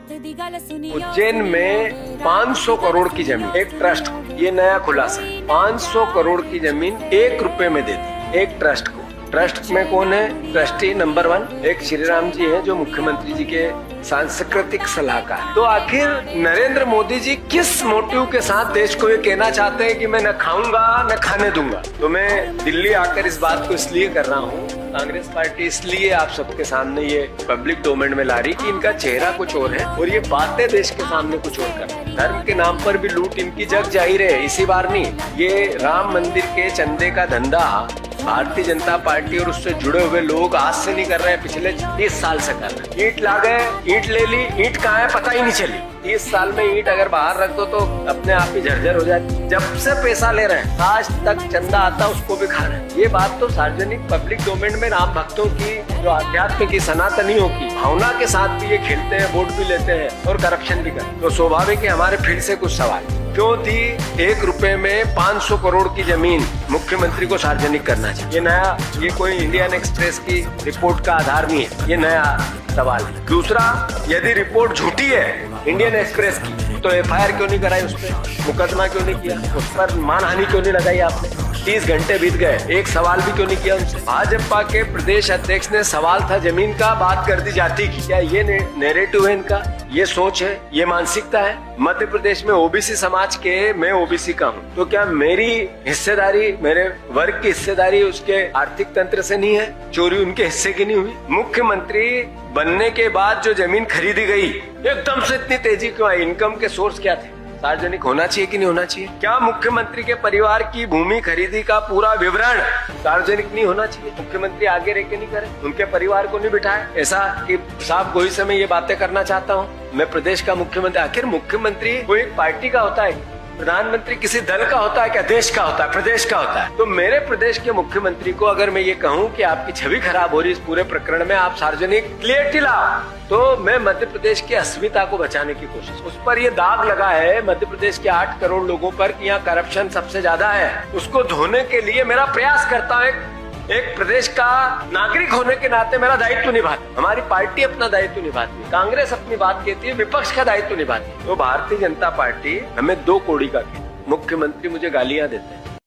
उज्जैन में 500 करोड़ की जमीन एक ट्रस्ट, ये नया खुलासा, 500 करोड़ की जमीन 1 रुपए में दे दी एक ट्रस्ट को। ट्रस्ट में कौन है? ट्रस्टी नंबर 1 एक श्री राम जी हैं जो मुख्यमंत्री जी के सांस्कृतिक सलाहकार। तो आखिर नरेंद्र मोदी जी किस मोटिव के साथ देश को ये कहना चाहते हैं कि मैं न खाऊंगा न खाने दूंगा? तो मैं दिल्ली आकर इस बात को इसलिए कर रहा हूँ, कांग्रेस पार्टी इसलिए आप सबके सामने ये पब्लिक डोमेन में ला रही कि इनका चेहरा कुछ और है और ये बातें देश के सामने कुछ और कर रहे हैं। धर्म के नाम पर भी लूट इनकी जग जाहिर है, इसी बार नहीं। ये राम मंदिर के चंदे का धंधा भारतीय जनता पार्टी और उससे जुड़े हुए लोग आज से नहीं कर रहे हैं, पिछले 30 साल से कर रहे हैं। ईंट ला गए, ईंट ले ली, ईंट कहाँ है पता ही नहीं चली। 30 साल में ईंट अगर बाहर रख दो तो अपने आप ही झरझर हो जाती। जब से पैसा ले रहे हैं आज तक चंदा आता उसको भी खा रहे हैं। ये बात तो सार्वजनिक पब्लिक डोमेन में राम भक्तों की, जो आध्यात्म की, सनातनियों की भावना के साथ भी ये खेलते हैं, वोट भी लेते हैं और करप्शन भी करते हैं। तो स्वाभाविक है हमारे फिर से कुछ सवाल क्यों थी 1 रुपए में 500 करोड़ की जमीन मुख्यमंत्री को सार्वजनिक करना चाहिए? ये नया, ये कोई इंडियन एक्सप्रेस की रिपोर्ट का आधार नहीं है, ये नया सवाल है। दूसरा, यदि रिपोर्ट झूठी है इंडियन एक्सप्रेस की तो एफआईआर क्यों नहीं कराई, उस पर मुकदमा क्यों नहीं किया, उस पर मानहानि क्यों नहीं लगाई आपने? 30 घंटे बीत गए, एक सवाल भी क्यों नहीं किया उनसे? भाजपा के प्रदेश अध्यक्ष ने सवाल था जमीन का, बात कर दी जाती की। क्या ये नैरेटिव है इनका? ये सोच है, ये मानसिकता है? मध्य प्रदेश में ओबीसी समाज के, मैं ओबीसी का हूँ, तो क्या मेरी हिस्सेदारी, मेरे वर्ग की हिस्सेदारी उसके आर्थिक तंत्र से नहीं है? चोरी उनके हिस्से की नहीं हुई? मुख्यमंत्री बनने के बाद जो जमीन खरीदी गई एकदम से इतनी तेजी क्यों आई? इनकम के सोर्स क्या थे? सार्वजनिक होना चाहिए कि नहीं होना चाहिए? क्या मुख्यमंत्री के परिवार की भूमि खरीदी का पूरा विवरण सार्वजनिक नहीं होना चाहिए? मुख्यमंत्री आगे रह के नहीं करे, उनके परिवार को नहीं बिठाए ऐसा कि साहब गोई से मैं ये बातें करना चाहता हूँ, मैं प्रदेश का मुख्यमंत्री। आखिर मुख्यमंत्री कोई एक पार्टी का होता है, प्रधानमंत्री किसी दल का होता है क्या? देश का होता है, प्रदेश का होता है। तो मेरे प्रदेश के मुख्यमंत्री को अगर मैं ये कहूँ कि आपकी छवि खराब हो रही इस पूरे प्रकरण में, आप सार्वजनिक क्लियरिटी लाओ, तो मैं मध्य प्रदेश की अस्मिता को बचाने की कोशिश, उस पर ये दाग लगा है मध्य प्रदेश के 8 करोड़ लोगों पर कि यहाँ करप्शन सबसे ज्यादा है, उसको धोने के लिए मेरा प्रयास करता हूँ। एक प्रदेश का नागरिक होने के नाते मेरा दायित्व निभाती, हमारी पार्टी अपना दायित्व निभाती है, कांग्रेस अपनी बात कहती है, विपक्ष का दायित्व निभाती है। तो भारतीय जनता पार्टी हमें 2 कौड़ी का खेल, मुख्यमंत्री मुझे गालियां देते हैं,